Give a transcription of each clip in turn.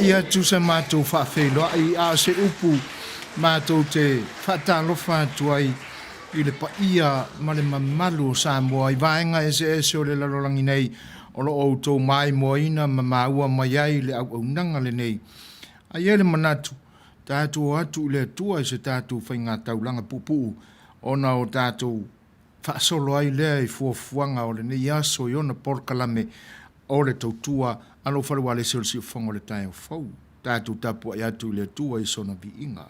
ia tu se mātou Faa-Palota I a se upu mātou te whatalofa tuai I le paia ma le mamalu o Samoa I vaenga ese o le lalolangi nei o lo o tō mai moina ma maua mai ai le Auaunaga le nei. A ia le manatu, tātou atu le tua I se tātou whainga taulanga pupu ona o tātou whaasolo ai lea I fuafuanga o le nei aso I ona Polokalame o le tautua alo whalua le se o si whango le tai o fau. Tātou tapu ai atu le tua I sona vi inga.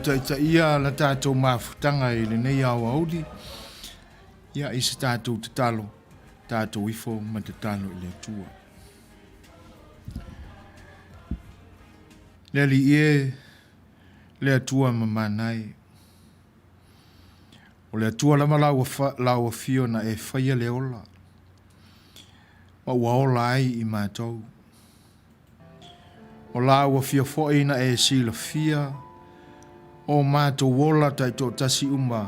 Taita ia la tātou mafutanga I le nei Auaunaga ia I se tātou te talo tātou ifo ma te talo I le atua le Alii le atua ma manai o le atua lama laua fio na whaia le ola ma ua ola ai I mātou o laua fio fo'i na sila fia o mātou wola tai tō tasi uma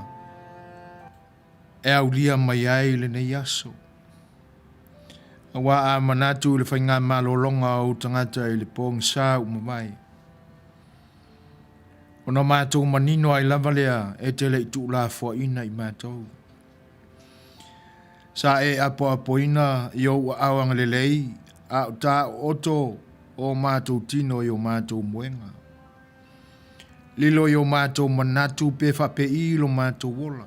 aulia mai ai le nei aso. Awa a manatu le whainga malolonga o tangata I le pōng sā uma mai. O na mātou manino ai lava lea Tele I tu la Auina I mātou. Sasa'e apoina I o awanga le lei a tā oto o mātou tino I o mātou muenga. Lilo yo mātou manatu pe whape lo mātou wola.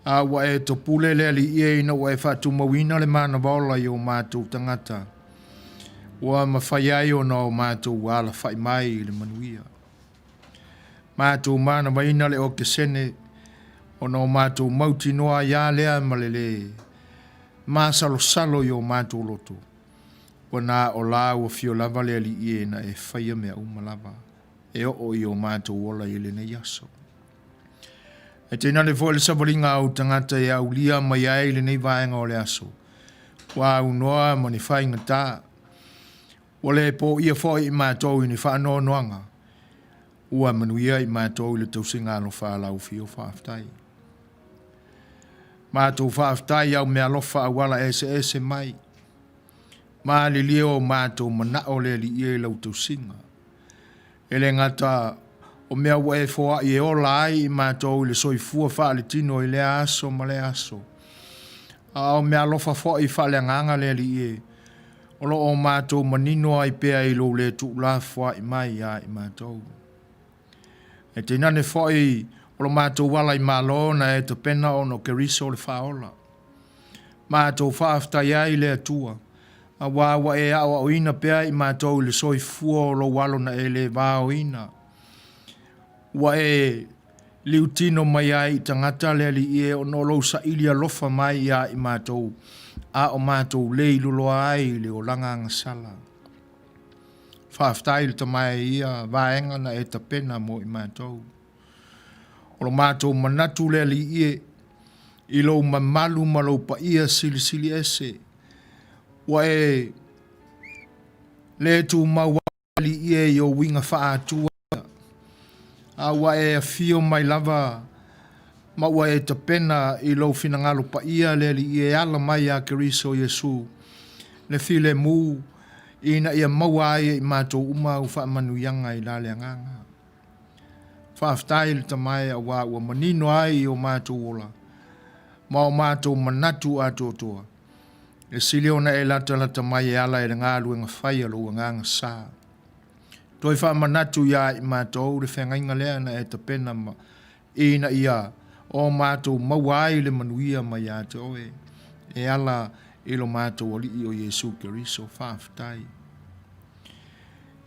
A wa to pule le Alii ina wa whatu mawina le mana waola yo mātou tangata. Wa mawhaiai o na o mātou wala whai mai le Manuia. Mātou mana waina le o kesene o na o mātou mauti noa ia lea malele. Māsalo salo yo mātou loto. Wa na o la o fio lava le Alii ina whaia mea umalava. E o I o mātou ola I le nei aso. E tēnā le fo le savalinga au tangata e au lia mai ai le nei vaenga o le aso. Wa unoa ma ni whainga tā. O le po ia fo I mātou I ni whaanoa noanga. Ua Manuia I mātou I le tausinga alo whaalau fio whaaftai. Mātou whaaftai au mea lofa awala ese mai. Mā li leo mātou mana o le li ie lau tau singa. Ele ngata o mea ua e foa i e ola ai i mātou i le soifua wha le tino i le aso ma le aso. A o mea lofa foa i wha le nganga le li ie. Olo o mātou manino ai pea i lo le tu la foa i mai a i mātou. E te nane foa i olo mātou wala i malo na e te pena o no keriso le whaola. Mātou whaaftai ai le atua. A wawa e Auauina pea i mātou le soifua o lo walo na e le Auina. Wa e liutino mai ai tangata le li e o no lo sa ilia lofa mai a i mātou. A o mātou le iluloa ai le o langa ngasala. Whaaftai le tamai ia vaenga na e ta pena mo i mātou. O lo mātou manatu le li e i lo mamalu ma lo pa ia sili ese. Wa e le tu mawali ie i o winga whaatua. A wa e Afio mai lava ma wa e tapena i lo finangalo pa ia le li e ala mai a keriso Yesu. Le file mu ina ia maua ai i mātou uma u wha manuianga i la leanganga. Whaaftai le tamai a wa ua manino ai i o mātou ola. Ma o mātou manatu a totoa. E sili ona e lata mai e ala e ngā luenga whai alo ua nganga sā. Toi wha manatu ia i mātou le whengainga lea na e ta pena ma ina ia o mātou mawai le manuia mai a te oe. E ala e lo mātou oli i o Yesu Keriso whaaftai.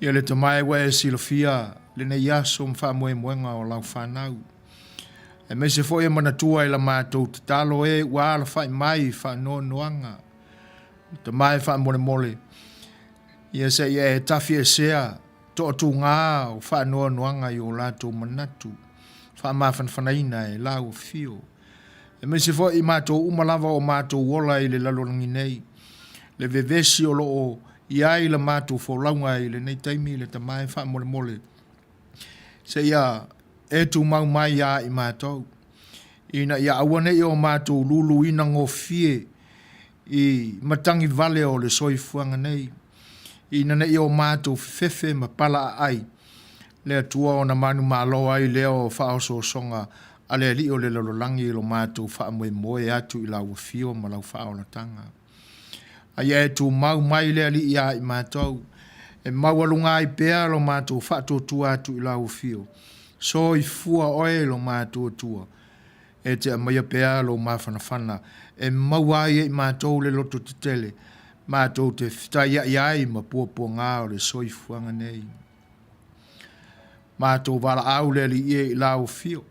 Ia le tamai wa e silofia le ne yaso mwha moe mwenga o lau whanau. E me se fo e manatua i la mātou te talo e wa ala whai mai wha noanga. Te mai wha mole. Ia se ia e tafi e sea to tu ngā o wha noanga i o lato manatu. Wha mawhanwhanaina e lau fio. E me se fo i mātou umalava o mātou wola i le lalonangi nei. Le vevesi o loo i ai la mātou wholaunga i le nei taimi le ta mai wha mole. Se ia e tu mau mai ia i mātou. Ina ia awane i o mātou lulu ina ngō fie i matangi vale o le soifuanga nei. Ina ne i o mātou fefe ma pala ai. Le atua o na manu malo ai leo whaoso songa a le li o le lalolangi i lo mātou wha moe atu i lau fio ma lau whaolatanga. Ai e tu mau mai le li ia i mātou. E mau alunga i pēa lo mātou wha tua atu i lau fio. So i fua oe lo mātou tua. E te amaya pēa lo mawhanawhana. E mau ai i mātou le loto te tele. Mātou te whitai ai ma puapua ngā o le soifuanga nei. Mātou wala au le li i lau fio.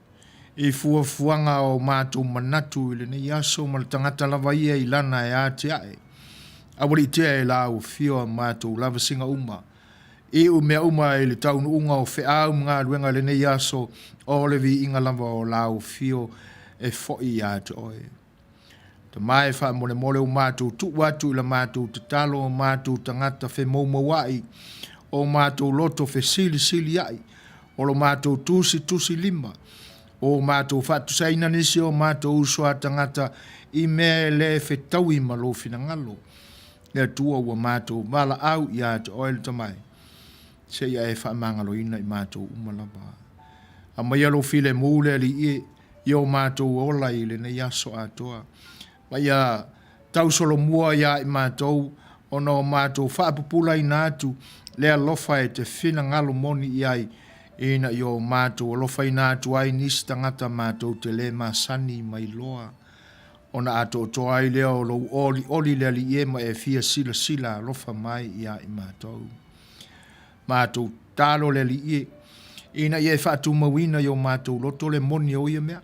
I fuanga o mātou manatu i le nei aso ma le tangata lava ia i lana e ate ae. Awari tea e lau fio a mātou lava singa uma. I u mea uma e le taunu unga o wheau mga luenga le nei aso o le vi inga lava o lau fio e foi ate oe. Ta mai wha mole o mātou tu watu i la mātou te talo o mātou tangata whe maumawai o mātou loto whe sili ai o lo mātou tusi lima o mātou whatu saina nisi o mātou usua tangata i mea le whe taui malo fina ngalo le tua ua mātou wala au i ate oel tamai se ia e wha mangalo ina i mātou umalaba a mai alo file mule li i o mātou ola i le nei aso atoa. Mai a tau solo mua ia i mātou o no mātou whaapupula i nātu lea lofa e te whina ngalo moni i ai ina i o mātou lofa i nātu ai nisi tangata mātou Tele Masani mai loa. Ona ato toa ai leo lo oli lea li iema e fia sila lofa mai ia i mātou. Mātou talo lea li ie ina i e whaatu mawina i o mātou loto le moni o ia mea.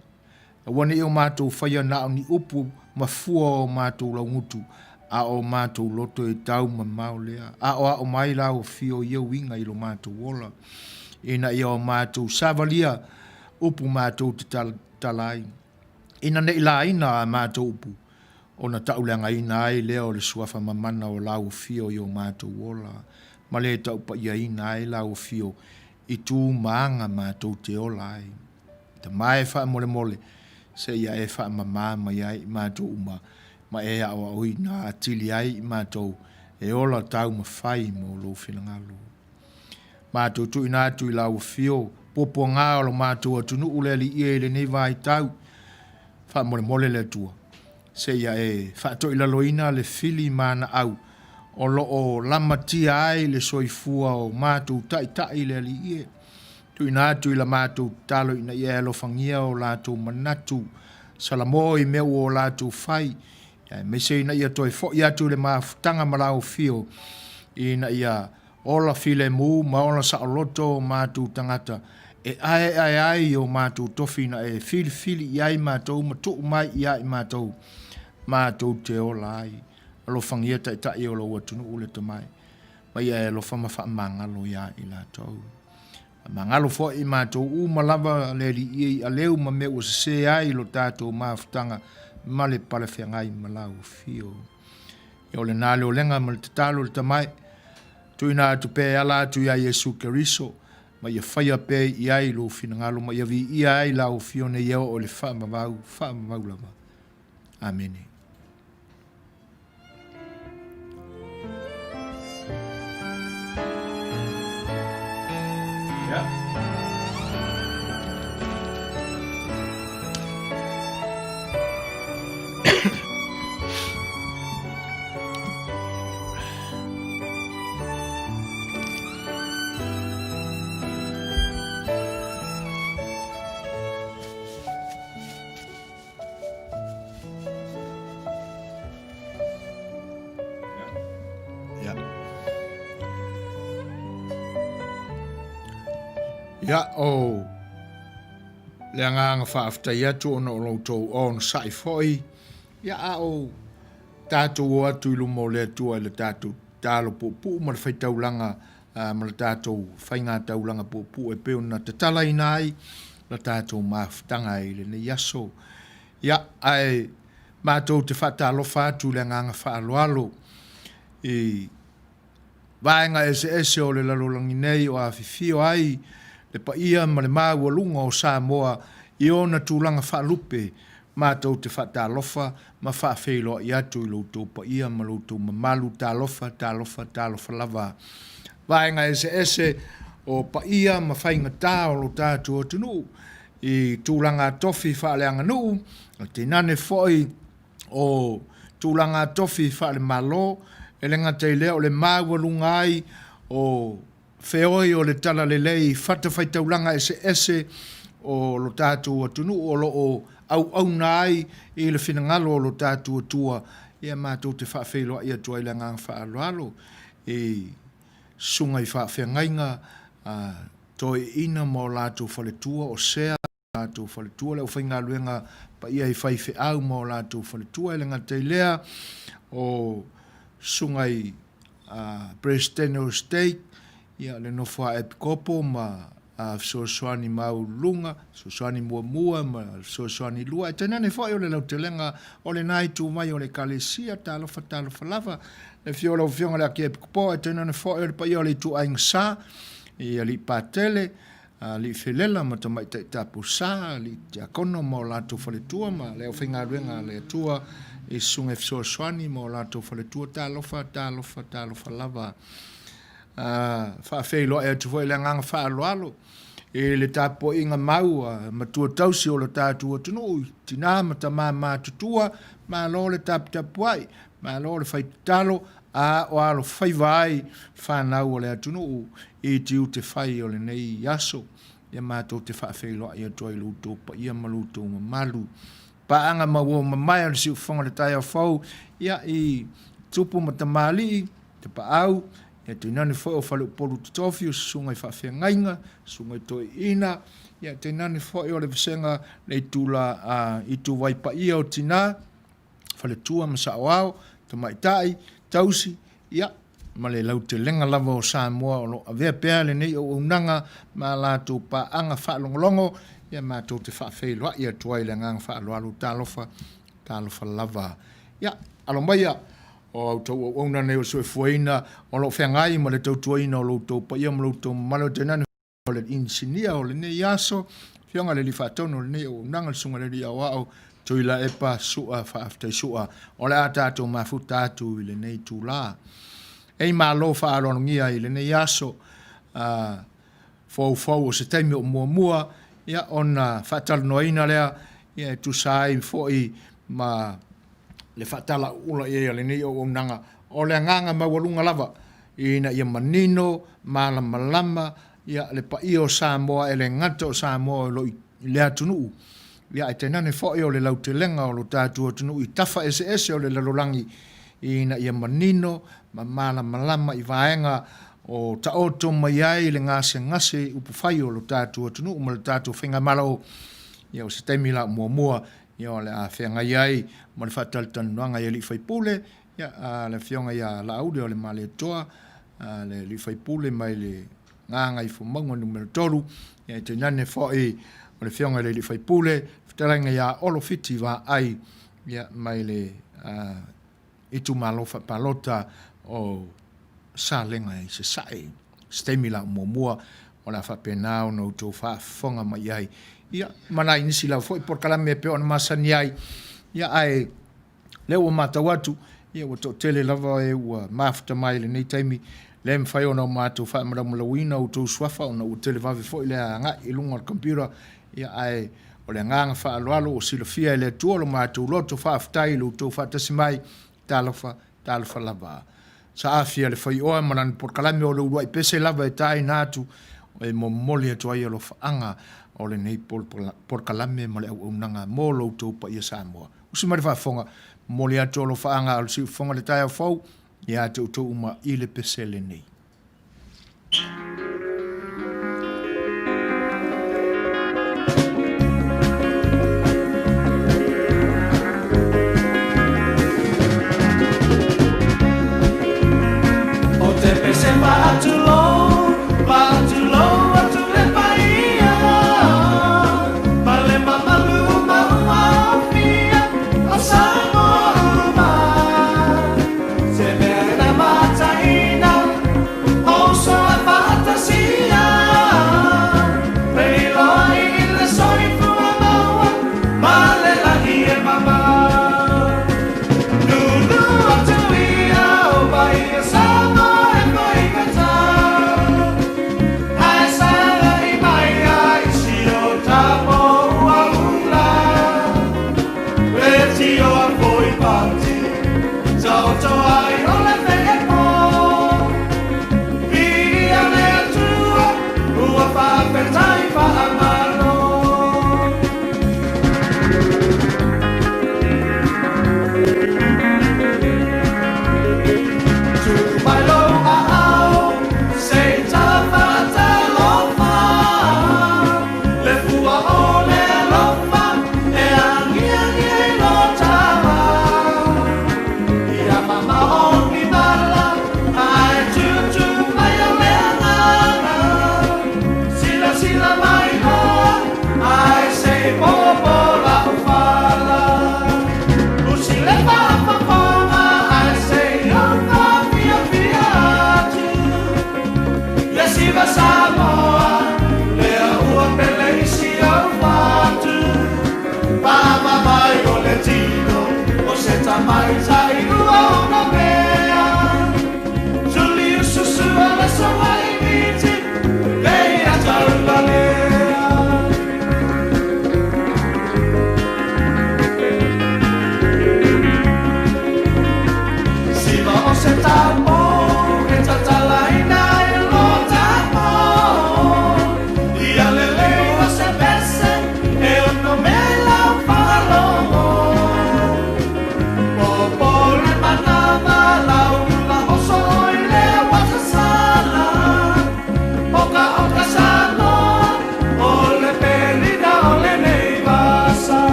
Wane i o mātou whaia nao ni upu mafua o mātou laungutu a o mātou loto e tau ma maulea a o mai lau fio ia winga i lo mātou wola ina i o mātou savalia upu mātou te talai ina ne ila ina a mātou upu o na tauleanga ina ai leo le suafa mamana o lau fio i o mātou wola ma le tau pa ia ina ai lau fio i tū maanga mātou te ola ai ta mai wha mole se ia e wha mama mai ai mātou ma e Auauina atili ai mātou e ola tau ma whai mo lo whinangalo. Mātou tu ina atu i lau fio, popo ngā o lo mātou atunu ule li ie le nei vai tau, wha mole le tua. Se ia e wha to i laloina le fili mana au, o lo o lamatia ai le soifua o mātou tai le li ie. Tu ina atu i la mātou talo ina ia lo fangia o lātou manatu, salamoi meu o lātou whai, me se ina ia toi fo ia tu le mafutanga malau fio, ina ia ola file mu, maola saoloto mātou tangata, e ai o mātou tofina e fili iai mātou, matu mai iai mātou te ola ai, alo fangia tai o lo watunu ule tamai, mai e lo fama wha mangalo iai lātou. Mangalo fo i mātou malava le li i a leu ma me o se ai lo tātou mafutanga, ma le pale whiangai malau fio. E o le nāle o lenga ma le tatalo le tamai, tu ina atu pe ala atu ia Yesu Keriso, ma ia whaia pe i ai lo finangalo, ma ia vi i ai lau fio ne iao o le whaamavau lava. Amene. Yeah. Ya o le anga whaaftai atu ona o loutou on sai foi. Ya o tātou atu ilu mo le atua le tātou tālo pupu ma le whaitaulanga ma le tātou whainga taulanga pupu e peo na te tala inai le tātou maafutanga i le ne yaso. Ya ai mātou te whatalofa atu le anga whaaloalo i vaenga ese o le lalolangi nei o awhifio ai le pa ia ma le māua lunga o Samoa i ona tūlanga whaalupe mātou te whatalofa ma whaafeilo i atu i loutou pa ia ma loutou ma malu talofa lava. Vaenga ese o pa ia ma whainga tā o lo tātou o tunu i tūlanga tofi whaaleanga nuu, te nane foi o tūlanga tofi whaale malo, e le ngatai lea o le māua lunga ai o Feoi o le tala le lei whatawhaitaulanga ese o lo tātou atunu o lo o auaunaga ai i le finagalo o lo tātou atua ia mātou te whaafeiloa ia tua i le ngang whaaloalo e sunga i whaafeangaiga toi ina mo lātou whaletua o sea lātou whaletua leo whainga luenga pa ia i whaife au mo lātou whaletua i le ngatai lea o sunga i Presteno State ia le nofa epikopo ma Suasua mau lunga, Suasua mua ma Suasua lua. E tenane fo o le lautelenga o le nai tu mai o le kalesia talofa lava. Le fiola o fionga le aki epikopo e tenane fo o le pa i o le tu aingsa i ali pa Tele, li felela ma tamai te tapu sa, li tiakono mo lato faletua ma leo whinga ruenga le tua i sunga Suasua mo lato faletua talofa lava. Whaafeilo e atu foi le nganga whaaloalo e le tapo inga mau ma tua tausi o le tātua tunu tina ma ta ma tutua ma lo le tapu ai ma lo le whaitalo o alo whaivai whanau o le atunu i tiu te whai o le nei yaso ia mātou te whaafeilo e atu ai luto pa ia maluto ma malu pa anga mawo ma mai o le siu whonga le tai au whau ia i tupu ma ta mali te pa au e te nane fo o whale polu tutofi o sunga i whawhiangainga, sunga i toi ina, ia te nane fo o le visenga le tula i tu waipa ia o tina, whale tua ma Samoa, ta maitai, tausi, ia, ma le lau te lenga lava o Samoa o lo avea pea le nei o unanga ma lātou pa anga whaalongolongo, ia mātou te whawheiloa ia tuai le ngang whaaloalu talofa lava. Ia, alo mai ia, o tau ona nei o soefuaina o lo whengai ma le tautuaina o lo tau paia ma lo tau malo tenane o le insinia o le nei aso fionga le li whaatono le nei o nanga le sunga le li au au tuila e pa sua whaaftai sua o le atato mafuta atu i le nei tūla. Ei malo whaarongia i le nei aso fau o se taimi o mua ia ona whaatalonoina lea ia tu sai foi ma le whaatala ula ia le nei o nanga o le nganga mawalunga lava ina ia manino malama ia le pai o Samoa e le ngata o Samoa lo le atunu ia e tenane foi o le lautelenga o lo Tatou atunu i tafa ese o le lalolangi ina ia manino malama i vaenga o taoto mai ai le ngase upu fai o lo Tatou atunu ma le Tatou whenga malo ia o se taimila mua ia o le a whenga iai ma le whataltanuanga ia li Faipule ia le whionga ia la aude o le ma le Atoa le li Faipule mai le Gagaifomauga numero 3 ia te nane foi o le whionga le li Faipule Fetalaiga ia Olofiti va ai ia mai le Itumalo Faa-Palota o Salega i Sasa'e stemila mua o la whapenao no tō whaafonga mai ai ia manai nisi lau foi Polokalame pe ona Masani ai ia ai leo matau atu ia o Tele lava e ua Mafuta mai le nei taimi le mwhai ona o mātou Auina o tō suafa ona o Tele vave foi le anga i lunga o computer ia ai o le nganga whaaloalo o silafia le tuolo mātou loto whaafutai lo tō whaatasi mai talofa lava sa afia le Fai'oa manan Polokalame o le uruai pese lava e tai nātu e momoli atu ai alo whaanga o le nei Polokalame ma le Auaunaga mo loutou pa ia Samoa. Usi mai whaafonga moli atu alo whaanga o si fonga le tai au fau ia te utou uma i le pese le nei.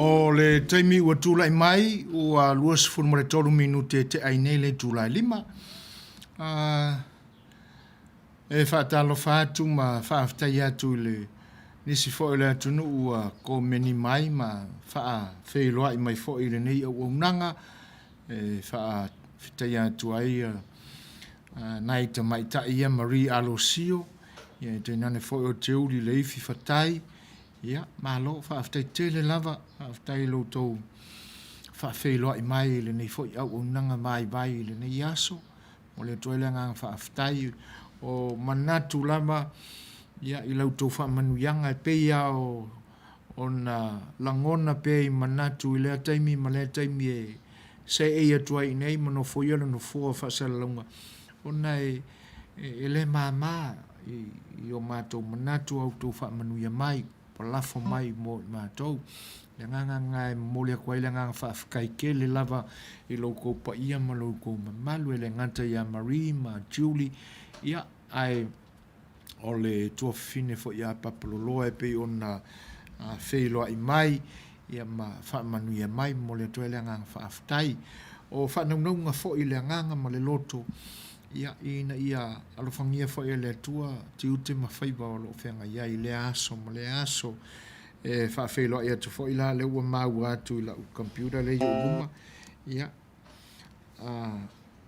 O le taimi ua tūlai mai, ua luas funu le tolu minute te ainei le tūlai lima. E whaatalo whaatu ma whaaftai atu le nisi fo le atunu ua ko meni mai ma whaafeloa I mai fo I le nei auaunaga. E whaafitai atu ai nai ta mai ta ia Marie Alosio. Ia te nane fo o te uri le ifi whatai. Ia, malo, whaaftai tele lava, whaaftai lo tau whaafeloa I mai le nei fo I auaunaga mai vai le nei aso. O le toile ngang whaaftai o manatu lava. Ia, I lau tau whaamanuianga e peia o na langona pe I manatu I lea taimi, ma lea taimi e se e atua I nei, mano foiala no fua whaasala launga. O na e le mama I o mātou manatu au tau whaamanuia mai, palafo mai mo mātou. Le nganga mo le kwa ile nganga whaafikai ke le lava I loko pa ia ma loko mamalu, le ngata ia Marie, ma Julie. Ia, ai o le tua fine fo ia papaloloa e pe ona whailoa I mai, ia ma whaamanuia mai mo le tua le nganga whaafitai. O whaanaunga fo I le nganga ma le loto, ia ina ia alofangia fo ia le tua, ti ute ma whaiba o lo whenga ia I le aso, ma le aso, e whaafeloa ia tu fo ila le ua mau atu I la computer le iu luma, ia,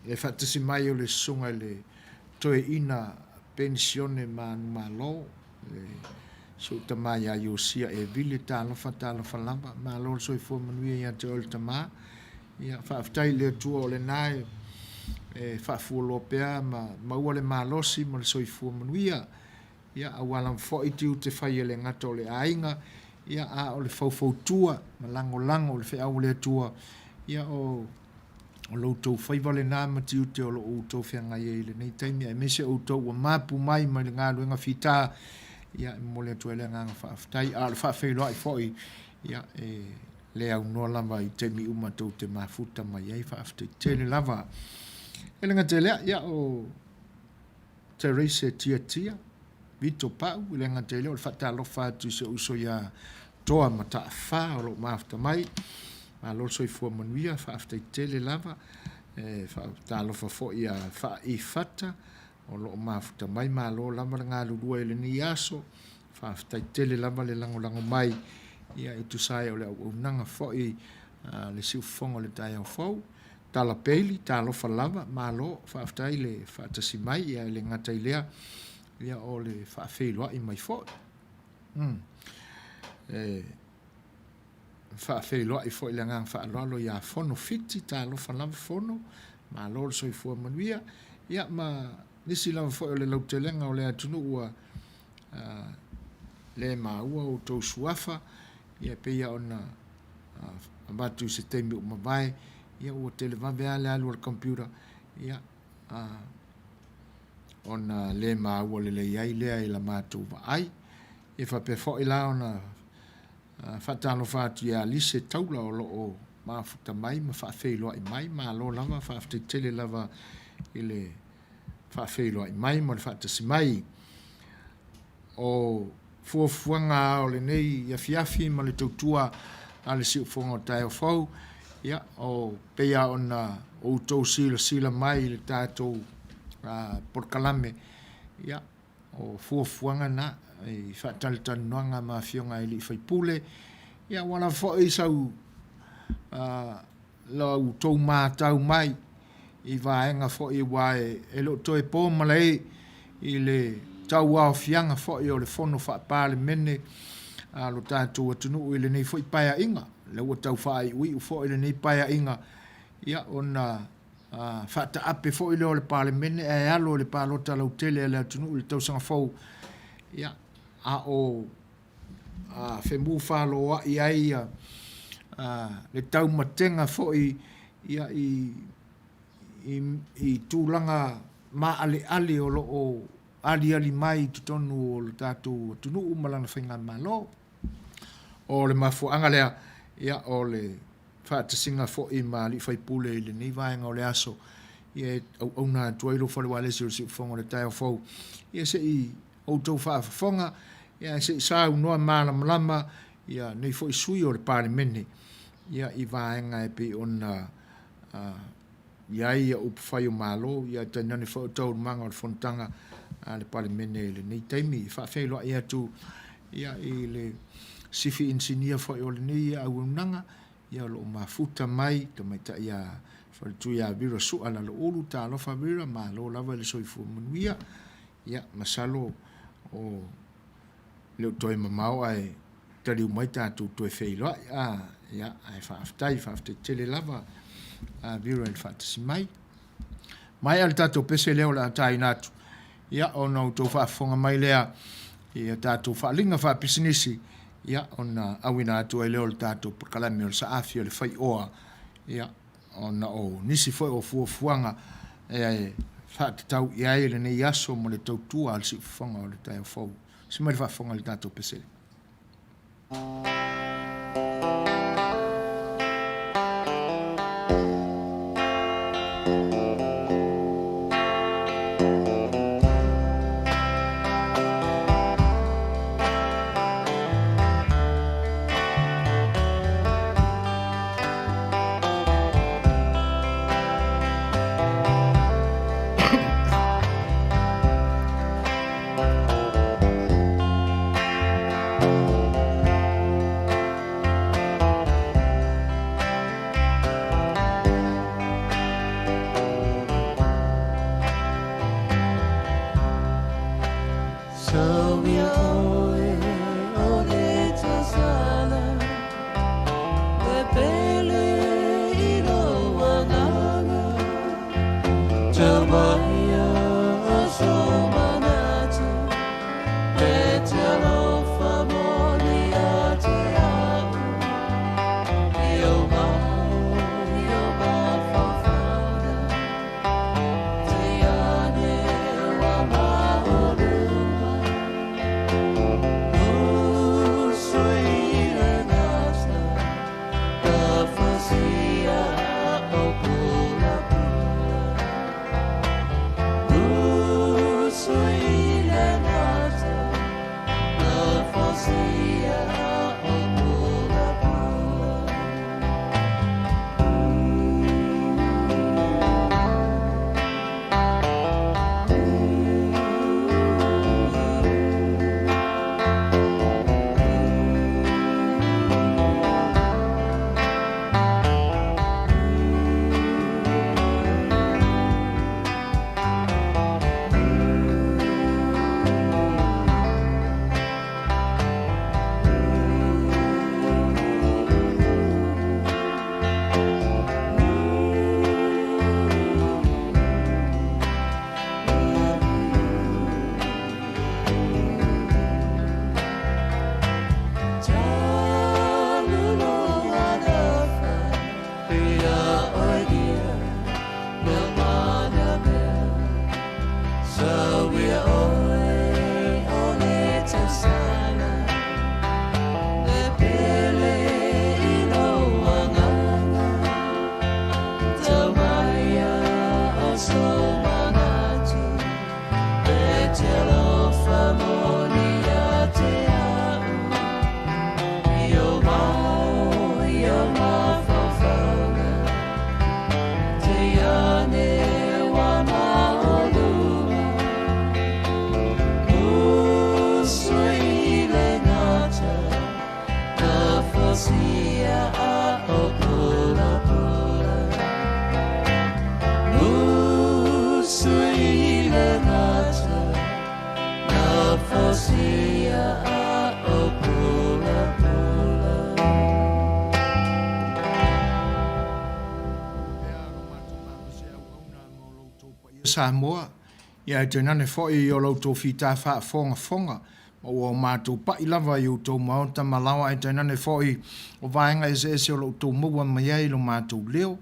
le whaatasi mai o le sunga le toe ina pensione ma lo, le so tamai a iosia e vile talofa lava, ma lo so I fua manuia ia te ol tama, ia whaaftai le tua o le nae, e whaafuoloa pea ma ua le malosi ma le so I fua manuia, ia awalam fo I tiu te whai le ngata o le ainga, ia o le faufautua, ma lango le whea o le tua, ia o loutou whaiva le nā mati ute o lo outou whianga i le nei taimi, e mese outou wa mapu mai ma le ngā luenga whita, ia mo le tuele nganga whaaftai, le whaafeiloa I foi, ia le au noa lava I taimi umatou te mafuta mai ei whaaftai tele lava. E lenga te lea, ia o te reise tia, Vito Pau, I lenga te lea, o le whaatalofa atu se uso ia toa mata wha o lo mafuta mai, ma lo so I fua manuia whaaftai tele lava, whaatalofa fo ia wha I fata, o lo mafuta mai ma lo lama ngā lurua I le ni aso, whaaftai tele lava le lango mai, ia I tusae o le auaunaga fo I le siufonga le tai au fau, tala peili, talofa lava, ma lo whaaftai le whaatasi mai, ia le ngata I lea, ia o le whaafeiloa I mai fo. Whaafeiloa I fo I le ngang whaalolo ia fono fiti, talofa lava fono, ma lo so I fua manuia, ia ma nisi lava fo I le lautelenga o le atunu ua le maua o tau suafa, ia pe ia ona abatu se teimi o mawai, ia ua tele vavea le alu al computer, ia ona le maua le iai lea I la mātou wa ai, e whape fo I la ona whaatalo whaatu ia lise taula o lo o mafuta mai, ma whaafeiloa I mai, ma lo lava, whaaftai tele lava I le whaafeiloa I mai, ma le whaatasi mai, o fuafuanga o le nei ia fiafi, ma le tautua a le siufonga o tai o fau, ia o peia ona o tau sila mai le Tatou Polokalame, ia o fuafuanga na, I whaatalitanoanga ma Afioga Alii Faipule, ia wana fo I sau lau tau mātau mai, I vaenga fo I wae lo toe pō malai I le tau au fianga fo I o le fono whaapale mene lo Tatou atunu I le nei fo I paia inga, le ua tau whaai ui fo I le nei paia inga, ia ona whaata ape fo I le o le pale mene, e alo le Faa-Palota lau Tele le atunu I le tau sanga fau, ia a o whemu whaloa I ai le tau matenga fo ia I tūlanga ma ale o lo o ali mai tutonu o le Tatou tunu umalana whainga malo o le mafuanga lea ia o le whaatasinga fo I ma li Faipule I le nei vaenga o le aso ia Auaunaga tuailo whale wale si o si ufonga le tai o fau ia se I outou whaafafonga ia se I sa unoa malama ia nei fo sui o le parimene ia i vaenga e pe ona ia ia upwhai o malo ia tainane fo tau manga o le fontanga le parimene le nei taimi whawhelo ia tu ia i le sifi insinia fo o le nei auaunaga ia lo mafuta mai tamaita ia tu ia vira su ala lo ulu ta lo fa vira ma lo lava le soifu manuia ia masalo o le toi mamau ai tali mai ta tu to feilo ia ai fa tele lava vira il fat si mai al tato pese le la tai natu ia ona to fa fonga mai lea ia tato fa linga fa pisinisi ia ona Auina tu ele o tato Polokalame o Sa'e o Le Fai'oa ia ona o Nisi foi o fuanga fa tau ia ele nei aso mo le Tatou al si fonga o le tai fo si mai fa fonga le tato pese Samoa ia te nane foi o lautou fita fa fonga o mātou pa i lava i o tau maota malawa e te nane foi o vaenga ese o lautou mua mai ai lo mātou leo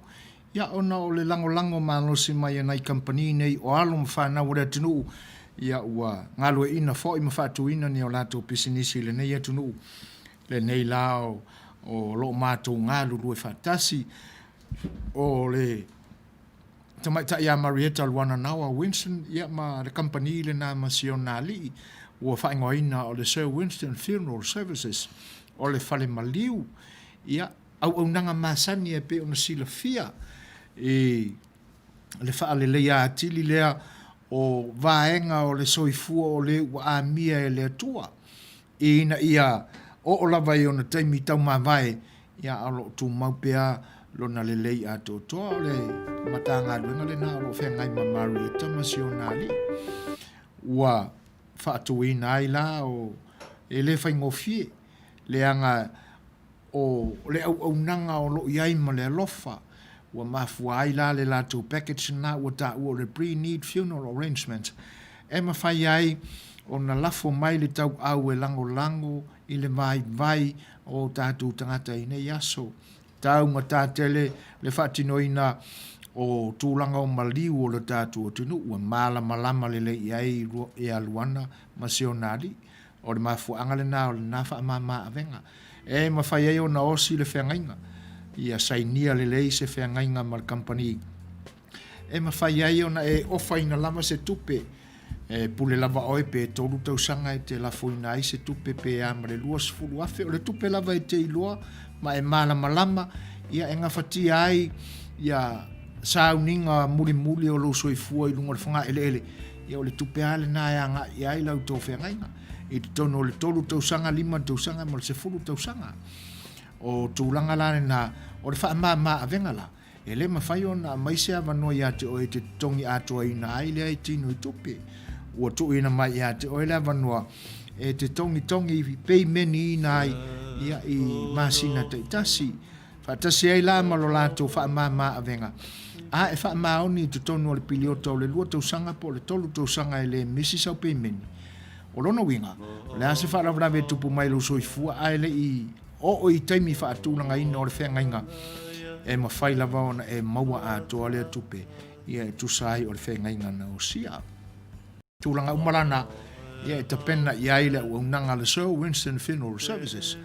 ia ona o le lango malosi mai anai company nei o alo mwhana ura tunu ia ua ngalo e ina foi mawhatu ina ni o lautou pisinisi le nei atunu le nei lao o lo mātou ngalo lue fatasi o le tamaita ia Marietta Luana Nawa Winston ia ma le company le na Alii ua whaingoina o le Sir Winston Funeral Services o le fale maliu ia auaunaga masani e pe ona silafia le fa'aleleia atili lea o vaenga o le soifua o le ua amia e le atua ina ia o lava i ona taimi tau mawai ia alo tu maupea lona lelei a totoa o le matangāluenga le nā o lo whengai mamari e tamasionali ua whaatuina ai la o e le whaingofie le anga o le auaunaga o lo iai ma le alofa ua mafua ai la le latou package na ua ta'ua o le pre-need funeral arrangement e mawhai ai ona lafo mai le tau au e lango i le vai o tātou tangata i nei aso tau ngata tele le whaatinoina o tūlanga o maliu o le tātou o tunu ua malama le iai e aluana masionali o le mafuanga le nā o le nā whaamama avenga e mawhai ai o na osi le whengainga ia sainia le lei se whengainga ma le company e mawhai ai o na e ofaina lama se tupe e pule lava oi pe tolu tausanga e te lafoina ai se tupe pe ama le lua sefulu afe o le tupe lava e te iloa ma e malama ia e ngawhatia ai ia sauninga muli o lo soifua i lunga le whanga ele ia o le tupe ale na e anga i ai lau tō whengainga i te tono le tolu tausanga lima tausanga ma le sefulu tausanga o tūlanga lane na o le whaamama avenga la e le mawhai o na maise avanoa ia te o e te tongi atoa i na ai lea i tino i tupe ua tu ina mai ia te o e le avanoa e te tongi i pei meni i nai ia i masina te itasi whaatasi ai la malo lato whaamama avenga a e whaamaoni te tonu o le piliota o le lua tausanga po le tolu tausanga e le misi sau pei meni o lona winga le ase whaaravrave tupu mai lo soifua a ele i o i taimi whaatūlanga ina o le whengainga e mawhai lava ona e maua a toa lea tupe ia e tusai o le whengainga na o sia tūlanga umarana ia e tapena i aile Auaunaga le Sir Winston Funeral Services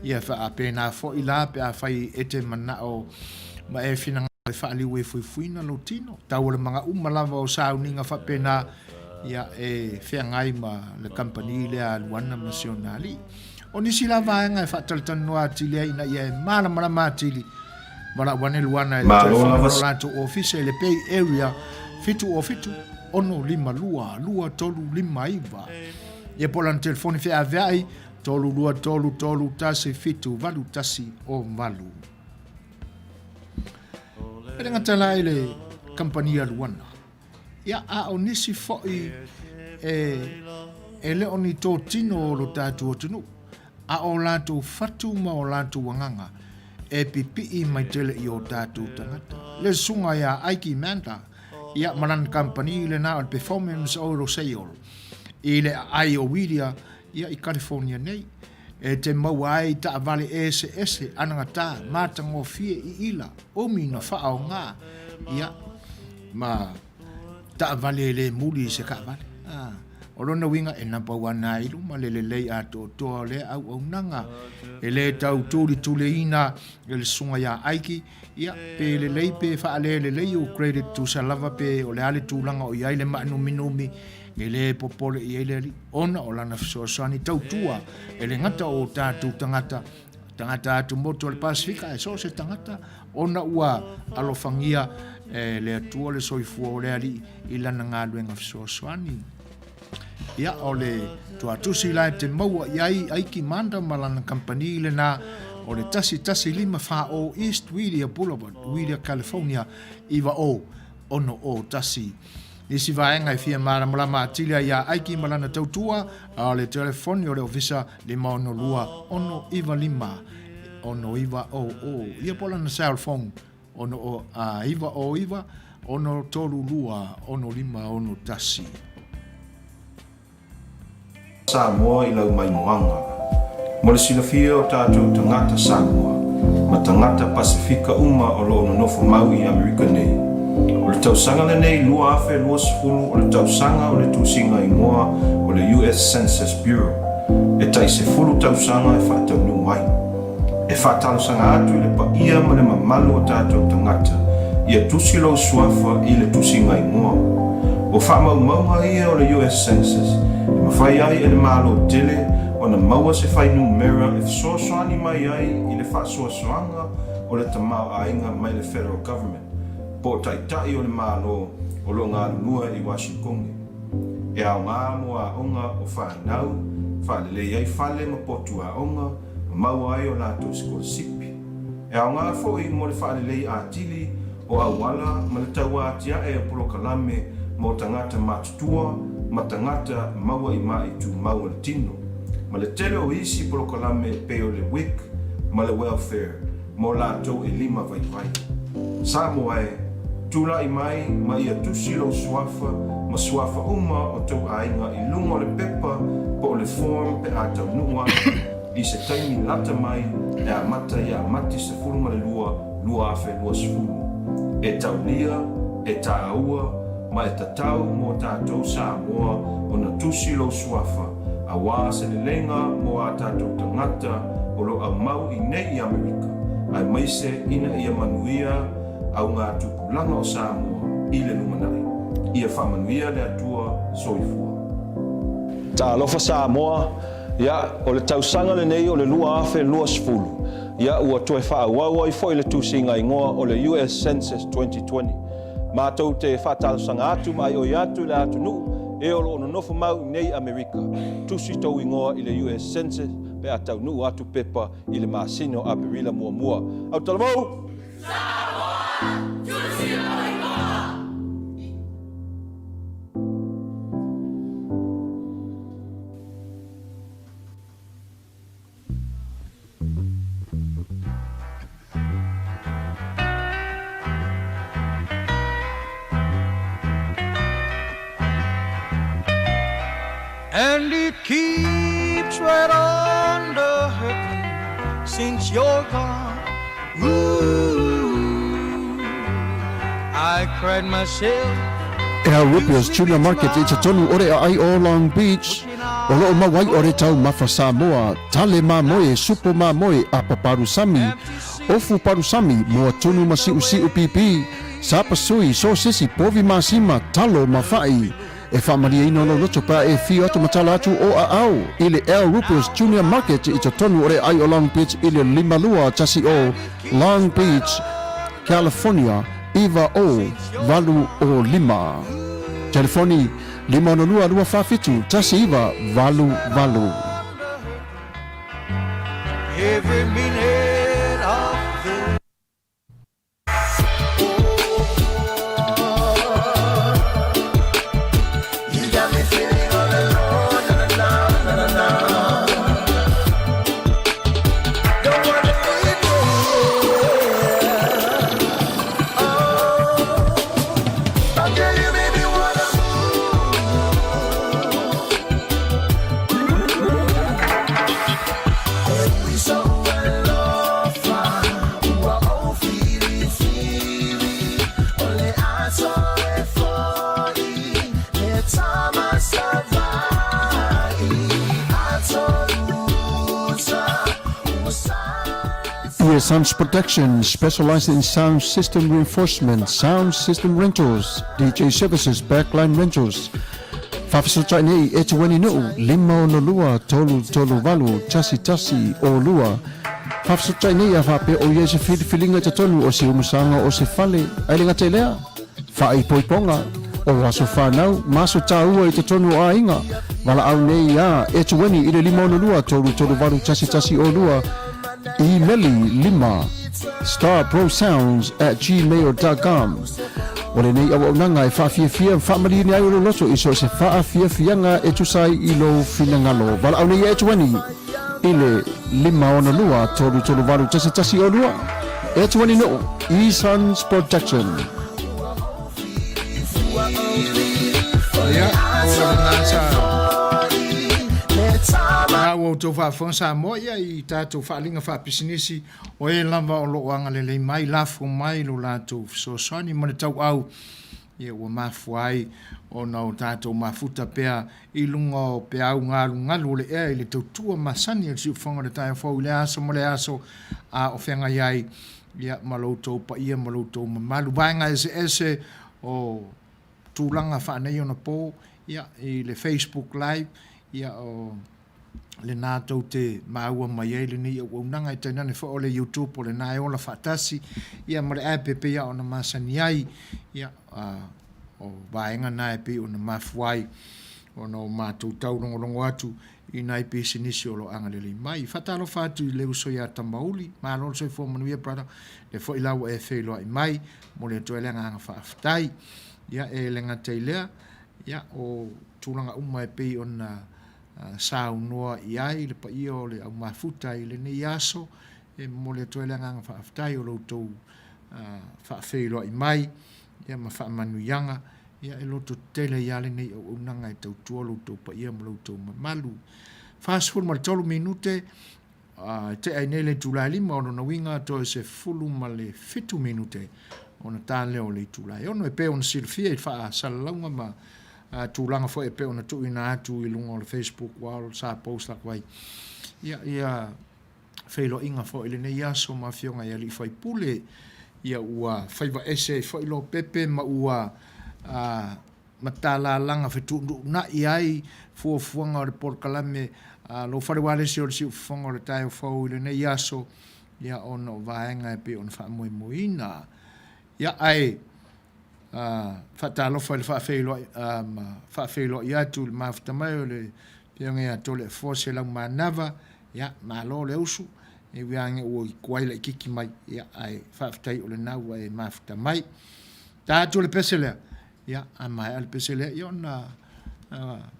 ia wha a pēnā fo i la pe a whai e te mana o ma e whinanga e whaaliu e fuifuina lo tino tau le mga umalava o sauninga wha pēnā ia e whengai ma le company le a luana masionali o nisi la vaenga e whaatalitanoa atili ina ia e malama atili mara wane luana e le telefono lato office le pay area fitu ono lima lua tolu lima iva ia pola telefoni fe aveai tolu lua tolu tasi fitu valu tasi o valu e ngata la ile company luana ia a o nisi foi e le oni tō tino lo tātou tunu a o lato fatu ma o lato wanganga e pipi mai tele i o tātou tangata le sunga ia aiki manta ia manan company le na performance o lo sale i le ai o widia ia i California nei e te mawai ta vale ese anangata matango fie i ila o mina whaao ngā ia ma ta vale le muli se ka vale o lona winga e napa wana ilu ma le lei a toa le Auaunaga e le tau tule ina e le sunga ia aiki ia pe le lei pe whaale le lei o credit to salava pe o le ale tūlanga o iai le maanu minumi e le popole i ele ona o lana Suasani tautua e le ngata o tātou tangata atu motu le Pasifika e so se tangata ona ua alofangia le atua le soifua o le ali i lana ngāluenga Suasani ia o le tuatusi la te maua iai aiki manda malana company le na o le tasi lima o East Wheeler Boulevard, Wheeler, California, iwa o ono o tasi. Nisi vaenga i fia mara malama atilia ia aiki malana tautua a le telefoni o le ofisa lima ono lua ono iwa lima ono iwa o ia pola na cell phone ono o iwa ono tolu lua ono lima ono tasi. Samoa i lau mai moanga. Mo le silafia o tātou tangata Samoa, ma tangata Pasifika uma o lo nofo maui Amerika nei. O le tausanga le nei lua afe lua sefulu o le tausanga o le tūsinga i ngoa o le US Census Bureau. E tai se fulu tausanga e whaatau nu mai. E whaatalusanga atu i le pa ia ma le mamalu o tātou tangata, ia tusilo suafa i le tūsinga i ngoa. O whaamau maunga ia o le US Census, e mawhai ai e le malo Tele o ona maua se whainu mera e soasoani mai ai I le whaasoasoanga o le tamau ainga mai le federal government. Po taitai o le malo o lo ngā lulua I Washington. E au ngā moa onga o whanau, whalelei ai whale ma potu a onga, mau ai o lātou sipi. E au ngā fōi mo le whalelei a tili o auala ma le taua atia e Polokalame mo tangata matutua, ma tangata maua I mai tu maua le tino. Ma le tele o isi Polokalame pe o le WIC, ma le welfare, mo lātou e 5 vai. Samoa e, tula I mai ma ia tusi lo suafa, ma suafa uma o tau ainga I lunga o le pepa po le form pe a tau nua I se taimi lata mai e a mata I a mati se furunga le lua afe lua sefulu. E tau lia, e ta aua, ma e tatau mo tātou Samoa o na tusi lo suafa, a wā se le lenga mo a tātou tangata o lo au mau I nei I Amerika, ai maise ina I a Manuia au ngā tupulanga o Samoa I le numanai. Ia Manuia le atua soifua. Ta alofa Samoa, ia o le tausanga le nei o le lua afe lua sefulu. Ia ua toe Faa-Palota I foi le tusinga ingoa o le US Census 2020. Mātou te whātalusanga atu mai o atu le atu nuu e o lo nofo mau nei Amerika. Tusi tau ingoa I le US Census pe atau nuu atu pepa I le masino a perila mua. Au talamau! Samoa! Tusi tau ingoa! And it keeps right on the hurting since you're gone. Ooh, I cried myself. El Rupios Junior Market I te tonu ore ai o Long Beach. O loo mawai ore tau mafa Samoa. Tale mamoe, supo mamoe a paparusami. Ofu parusami mua tonu masi usi pipi. Sapasui, sosisi, povi masima, talo mafai. E whamaria ino lo loto pa e whio atu matala atu o a au. I le El Rupios Junior Market I te tonu ore ai o Long Beach I le limalua tasi o Long Beach, California, Iva o Valu o Lima. Telefoni 502-245 tasi Iva Valu. Every minute of the Sounds Protection, specialized in sound system reinforcement, sound system rentals, DJ services, backline rentals. Fafasotai nei e te wani nuu, 5 tolu valu, tasi o lua. Fafasotai nei a whape o ia se whiliwhilinga te tonu o se umusanga o se whale, ailinga te lea. Whae poiponga, o waso whanau, maso tāua I te tonu a inga. Wala au nei a e te wani I le 5 tolu valu, tasi o lua. Emaili 5 starprosounds@gmail.com. Ole nei Auaunaga e whaafiafia whaamari ni ai o loto I so se whaafiafianga e tusai I lo finangalo. Wala au nei e tuani I le 5 tolu valu tasi o lua. E tuani no E-Suns Protection. O tau whaafong Samoa ia I tātou whaalinga whaapisinisi o e lava o loo anga lelei mai lafo mai lo lātou soasani mana tau au ia ua mafuai o nau tātou mafuta pea I lunga o pea au ngalu le ea I le tautua Masani al si ufonga le tae whau le aso mo le aso a o whenga iai ia maloutou pa ia maloutou mamalu vaenga ese o tūlanga whaanei ona pō ia I le Facebook live ia o le nā tau te maua mai ei le ni auaunaga e tainane fo o le YouTube o le nā e ola faatasi ia ma le aepepe ia ona masani ai ia o vaenga na e pe ona mafuai ona o mātou taurongolongo atu i nai pisi nisi o lo anga le mai. Fatalo fatu i leu soia tamauli, ma lolo soi fo Manuia brother, le fo ilau e whailoa i mai, mo le toe lenga anga whaaftai, ia e lenga teilea, ia o tūlanga uma e pei ona sao noa i ai, le pa ia o le au mafuta i le nei aso, e mo le toe lenga anga whaaftai o lo tau whailoa i mai, ia ma whaamanuianga, ia e loto tele ia le nei au nanga e tau tuolo tau pa ia mo tau malu. Fast forward ma tolu minute, te ai nei le tulai lima ono na winga to se fulu ma le fitu minute ona tā leo le tulai. Ono e pe ona silfia i wha salalaunga ma tūlanga fo e pe ona tu ina atu i lunga o le Facebook wall sa post lak wai. Ia whailo inga fo i le nei aso ma Afioga i Alii Faipule ia ua whaiva ese fo ilo pepe ma ua matala langa fetu na iai fuanga o le Polokalame lo fare wale si o si fuanga o le taio fau ile nei aso ia ono vaenga e pe on fa moi moina ia ai fatalo fa failo ia tu le Mafuta mai o le pianga ia tole force la manava ia malo le usu e wiange o kwai le kiki mai ia ai faaftai o le nau e Mafuta mai Tatou le pesele ia amai al pesele ia na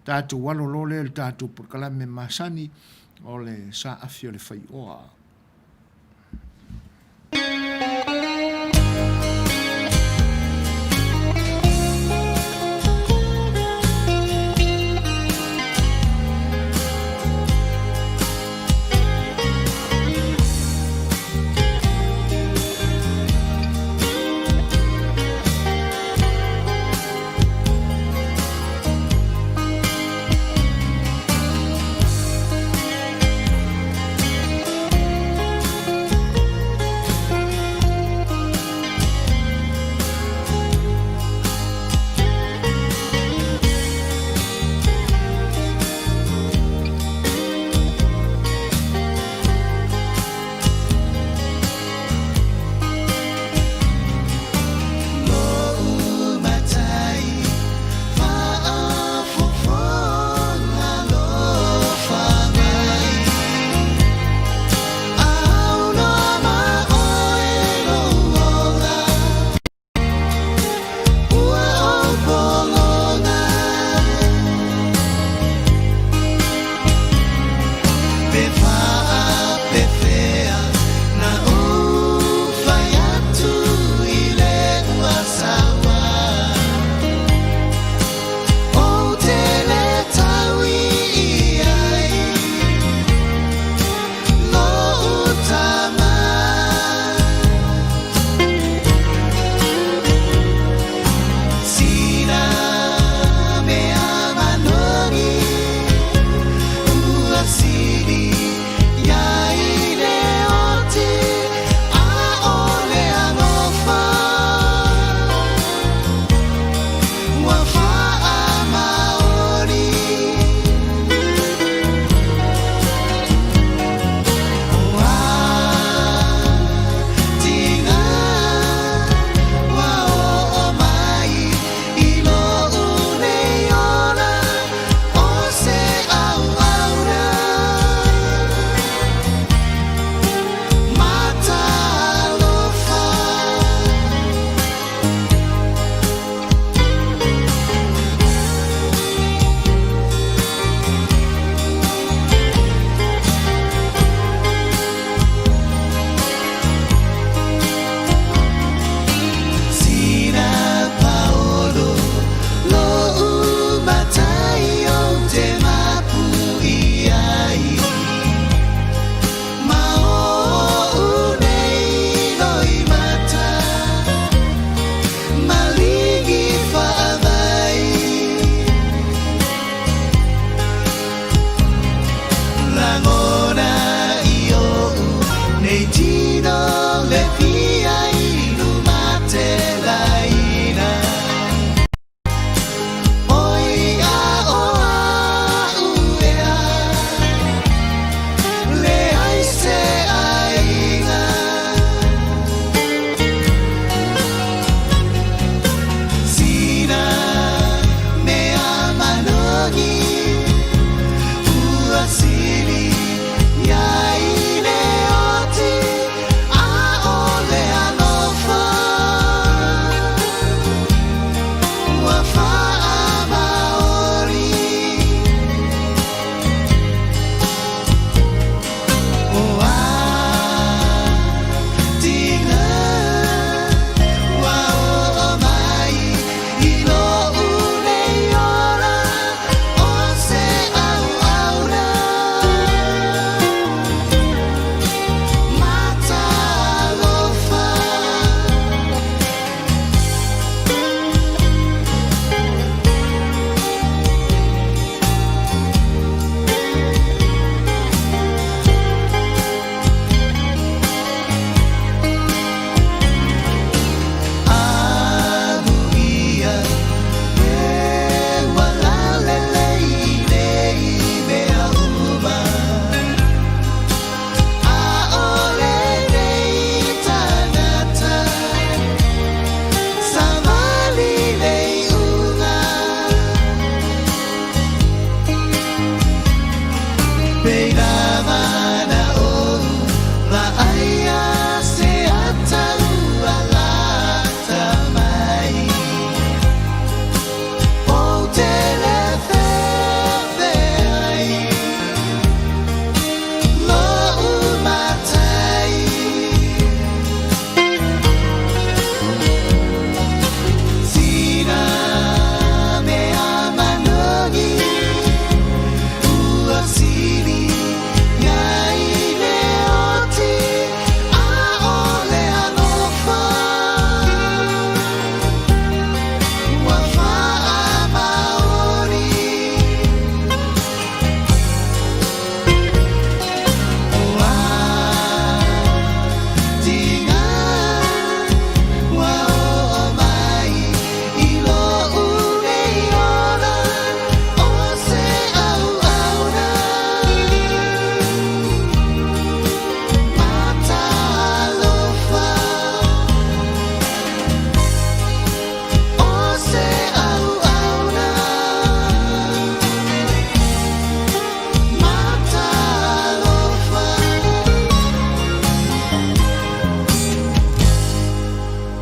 Tatou walo lole le Tatou Polokalame Masani o le sa afio le Fai'oa.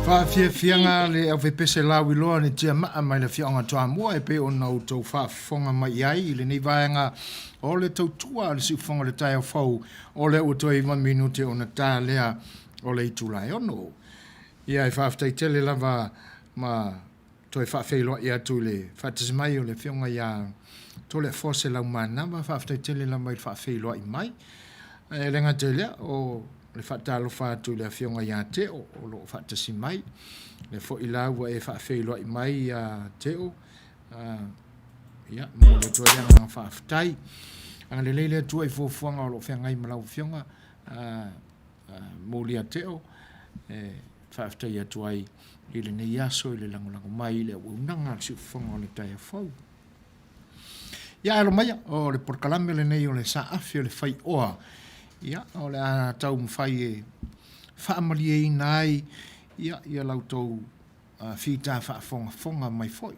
Fianga le au pese la wiloa ni tia maa mai le fianga toa mua e pe o nau tau whaafonga mai ai le nei vaenga o le tau tua le siufonga le tai au fau o le uto i 1 minute o na tā lea o le itulai ono. Ia e whaaftai tele lava ma toi whaafeiloa i atu le whaatisimai o le fianga ia to le fose lau manama whaaftai tele lava i whaafeiloa i mai. E lenga te lea o le whaatalo whaatu le fionga ia te o lo whaatasi mai. Le fo i laua e whaafeiloa i mai a te o. Ia, mo le toa rea ngā whaafitai. Anga le leile tua i fōfuanga o lo whiangai malau fionga. Mo lia te o. Whaafitai atu ai i le nei aso i le langolango mai i le auaunaga le siufonga o le tai afau. Ia alo mai o le Polokalame le nei o le Sa'e o le Fai'oa. Ia, o le ana tau mwhai e whaamali e nai, ia lau tau whita whaafonga mai foi.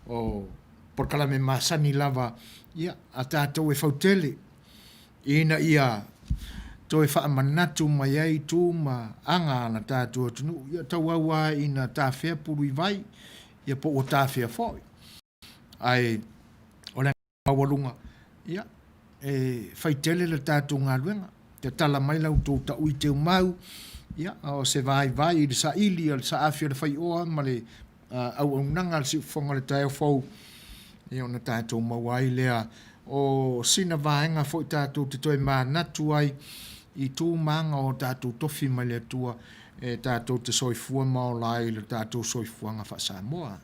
O Polokalame Masani lava, ia, a tātou e whautele. Ina ia, tau e whaamanatu mai ai tū ma anga na tātou atunu. Ia tau aua ina tāwhea puru i vai, ia po o tāwhea foi. Ai, o le awalunga, ia, e whaitele le tātou ngā ruenga, te tala mai lau tō ta ui te umau, ia, o se vai i le sa ili, le sa afio le Fai'oa, ma le auaunaga le siufonga le tai fau, ia o na tātou mawai lea, o sina vaenga fo i tātou te toi mānatu ai, i tū manga o tātou tofi mai le tua, e tātou te soifua mao lai, le tātou soifuanga wha Samoa.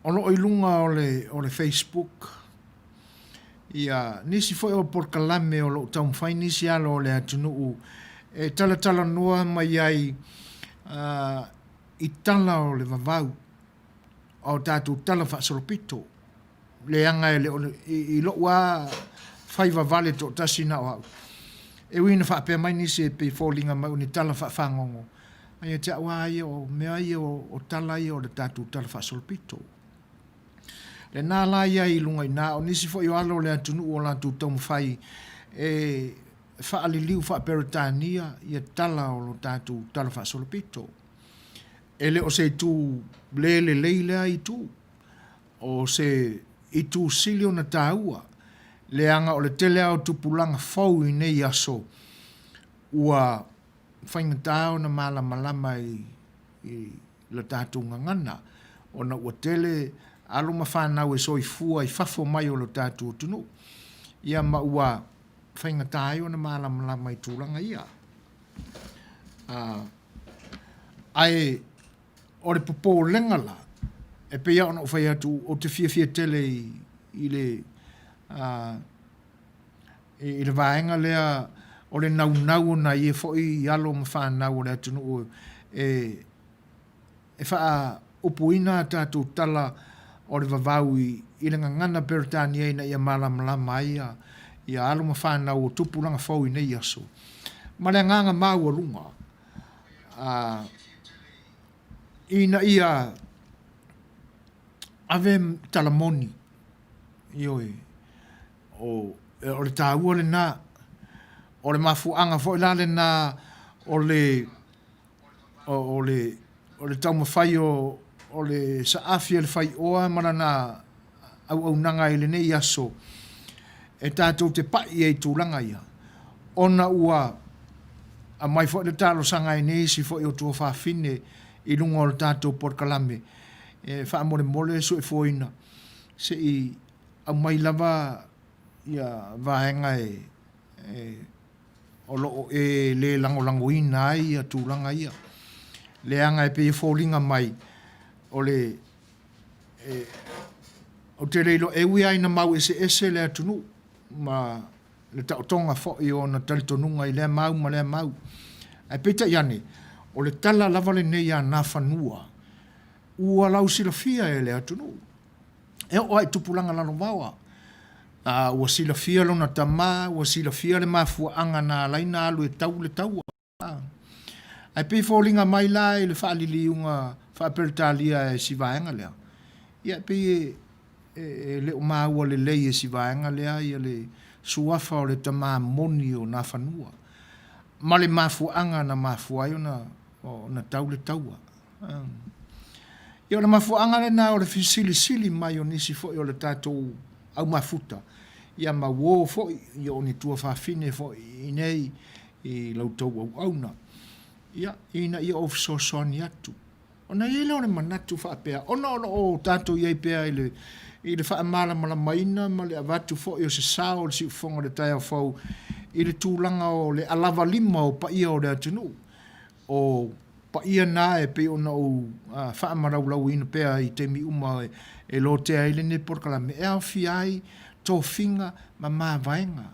Ono i lunga o le Facebook, ia nisi foi o Polokalame o lo tau mwhai nisi alo o le atunuu, e tala noa mai ai i tala o le vavau, o tātou tala whaasolopito, le anga i lo wa whai vavale to tasina o au. E wina whaapea mai nisi e pe fōlinga mai ni tala whaafangongo. Ai te awa ai o mea ai o tala ai o le tātou tala whaasolopito. Le nā la ia i lunga i nā, o nisi fo i alo le atunu o la tu tau mwhai, e whaaliliu whaaperitania i a tala o lo tātou tala whaasolopito. E le o se tu lele leilea i tu, o se i tu silio na tāua, le anga o le tele au tupulanga fau i nei aso, ua whainga tāo na malama i le tātou ngangana, o na ua tele alo mawhanau e soifua i whafo mai o lo tātou tunu. Ia maua whainga tāo na malama i tūranga ia. Ai, o le popo lengala, e pe ia ono whai atu o te fia tele i le vaenga lea o le nau na i e foi i alo mawhanau o le atunu e wha upuina tātou tala o le vavau i le ngangana Peritania ina ia malama ia alo mawhanau o tupulanga fau i nei aso. Ma le nganga mau a runga. Ina ia ave talamoni ioi o le tāua le nā o le mafuanga fo ila le nā o le tau mawhai o le Sa'e le Fai'oa marana auaunaga i le nei aso e tātou te pai e tūlanga ia. Ona ua a mai fo le talosaga e Nisi fo i o tua whaafine i lunga o le tātou Polokalame. E whaamole su e fōina. Se i a mai lava ia vaenga o loo e le langolango ina ai a tūlanga ia. Le anga e pe i fōlinga mai o le o te reilo e ui aina mau ese le atunu ma le taotonga fo i o na talitonunga i le mau ma le mau. Ai peta iane, o le tala lava le nei a nā whanua, ua lau silafia e le atunu. E o ai tupulanga lano maua. Ua silafia lo na tamā, ua silafia le mafuanga na laina alu e tau le taua. Ai pe fōlinga mai la e le whaaliliunga whaaperitalia e sivaenga lea. Ia pe le o māua le lei e sivaenga lea, ia le suafa o le tama moni o na whanua. Ma le mafuanga na mafuai o na tau le taua. Ia o le mafuanga le na o le fisili mai o nisi fo o le tatou au mafuta. Ia ma wo fo i o ni tua whawhine fo i nei i lautou au auna. Ia ina ia o fisosoni atu. Ona i le o le manatu whaapea. Ona o tatou iai pea i le whaamala mala maina ma le avatu fo i o se sao le si ufonga le tai au fau i le tūlanga o le alava lima o pa ia o le atunu. O pa ia nā e pe ona o whaamarau ina pea i te mi uma e Leuatea i le ne Polokalame. E au fiai tō whinga ma māwaenga.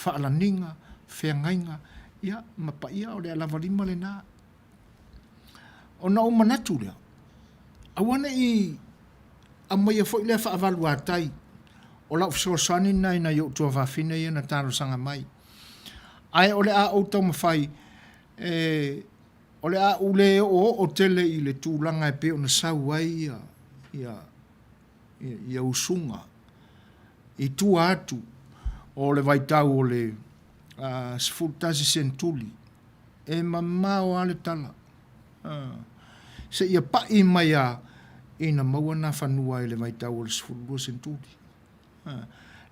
Whaalaninga, whengainga. Ia, ma pa ia o le alava lima le nā. Ona o manatu lea. Awana i a mai a fo i lea whaavalu a tai. O lau fisosani nai na iau tua whawhine ia na tāro sanga mai. Ai o le a o tau mawhai, o le a ule o tele i le tūlanga e pe o na sau ai ia usunga. I tua atu o le vaitau o le sifurtasi sentuli. E mamao ale tala. Se ia pai mai a ina maua na whanua i le vaitau o le sifurtasi sentuli.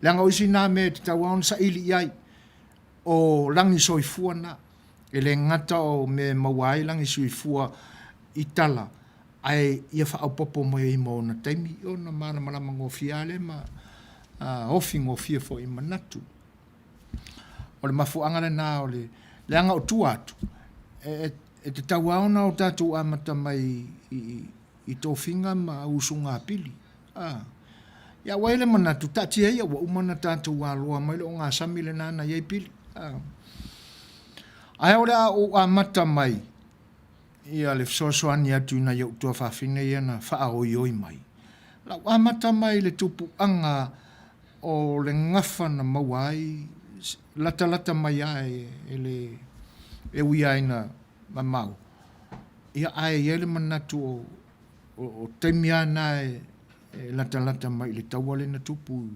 Leanga oisi nā me te tau aon sa ili iai o langi soifua na e le ngata o me mawai langi soifua i tala ai ia wha au popo mai i mo na taimi o na mana malama ngofiale ma ofi ngofia fo i manatu o le mafuanga le nā o le leanga o tuatu e te tau aona o tātou amata mai i tō whinga ma usunga pili ia waile manatu tatia ia wa umana tātou aloa mai le o ngā sami le nāna iei pili. Ai ora o amata mai ia le fisoasoani atu ina iau tua whawhine ia na whaaoioi mai. Lau amata mai le tupu anga o le ngafa na mawai lata mai ai e ui aina mamau. Ia ai ele manatu o teimia nae lata mai le tawale na tupu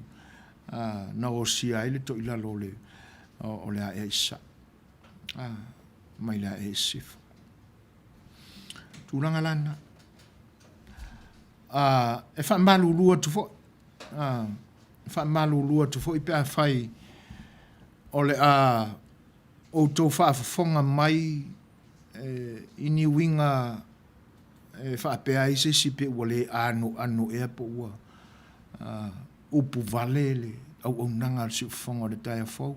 na o sia ile to ilalo le o le a isa mai la e sif tulanga lana e fa malu lua tu fo fa malu lua tu fo i pe fai o le o to fa fonga mai ini winga fa pe ai se si pe wale anu e po wa upu valele au nanga si fonga de tai fo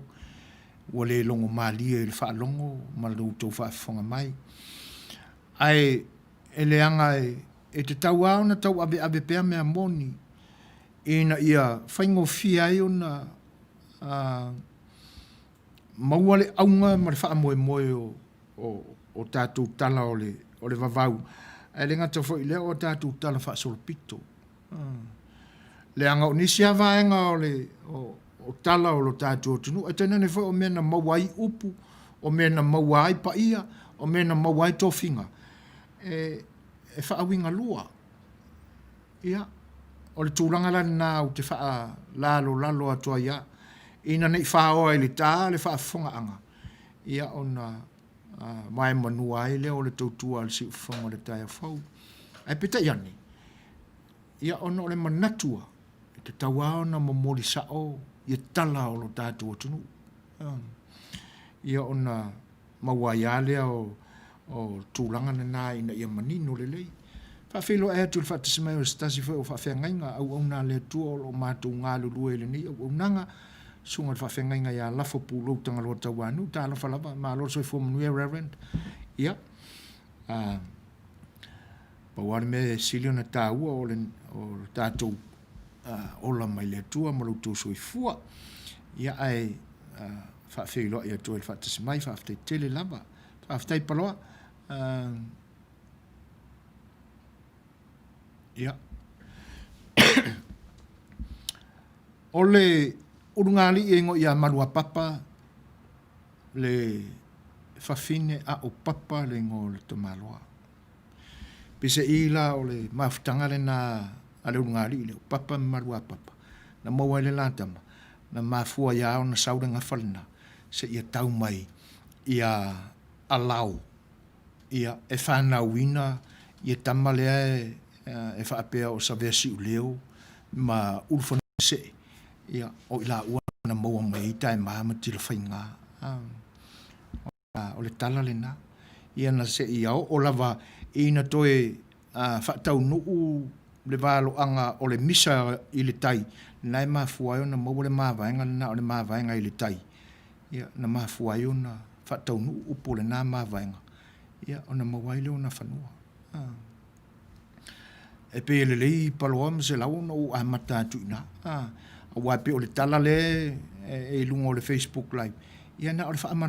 wale longo mali e fa longo malu to fa fonga mai ai ele anga e te tau au na tau abe pe me amoni ina ia faingo fia ai ona mauale aunga ma fa moe o tatu tala o le vavau e le ngata fo i leo o tātou tala wha solpito. Le anga o nisi avaenga o tala o lo tātou tunu. E tēnane fo o mena mawai upu, o mena mawai paia, o mena mawai tofinga. E wha awinga lua. Ia. O le tūranga lani nā o te wha lalo atua ia. Ina nei wha oa i le tā, le wha fonga anga. Ia o na mai manua ai leo le tautua le si ufonga le tai fau. Ai peta iani. Ia ono le manatua. Te tauao na momoli sao. Ia tala o lo tātua tunu. Ia ona mawai alea o tūlanga na nā ina ia manino le lei. Whawhelo e atu le whatasimai o stasi fai o whawhengainga. Auaunaga le tua o lo mātou ngā lulua ele ni. Auaunaga sunga fa fenga nga ya la fo pulo tanga lo tawa nu ta la fa la ma lo so fo Manuia reverend ya pa war me silio na ta o tatou o la mai le tua mo lo to so fua ya ai fa felo ya to el fa tes mai fa te tele lava fa tai palo ya ole urungali e ngo ia malua papa le fafine a o papa le ngo le tomaloa. Pise ila o le mafutanga le na ale urungali le papa malua papa. Na maua le lantama. na mafua ia ona saurenga whalina se ia tau mai ia alau ia e whanauina ia tamalea e whaapea o sa vea siu leo ma ulfana se ia o ila ua na maua mai tae maama tila whainga o le tala le na ia na se ia o lava ina toe whaatau nuu le valo anga o le misa i le tai nai mafua na maua le mavaenga na o le mavaenga i le tai ia na mafua na whaatau nuu upo le na mavaenga ia o na mawai leo na whanua e pe le lei paloa se lau no a mata tuina a wa pe o le tala le e lungo o le Facebook live ia na o le wha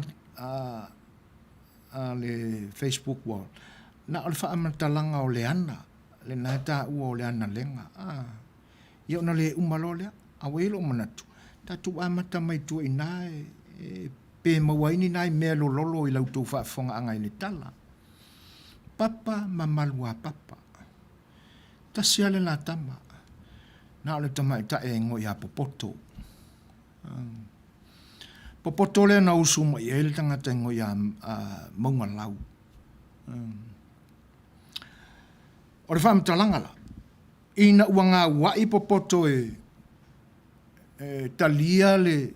le Facebook wall na o le wha talanga o le ana le na ta ua o le ana lenga ia ona le umalo le a welo manatu tatu a mata mai tu ina pe mawaini nai me lolo i lau tu fa fonga anga i le tala papa mamalua papa ta siale na tama na le tama ita e ngo ya popoto popoto le na usu mai ele tanga tengo ya maunga lau o le fam talanga la ina uanga wa i popoto talia le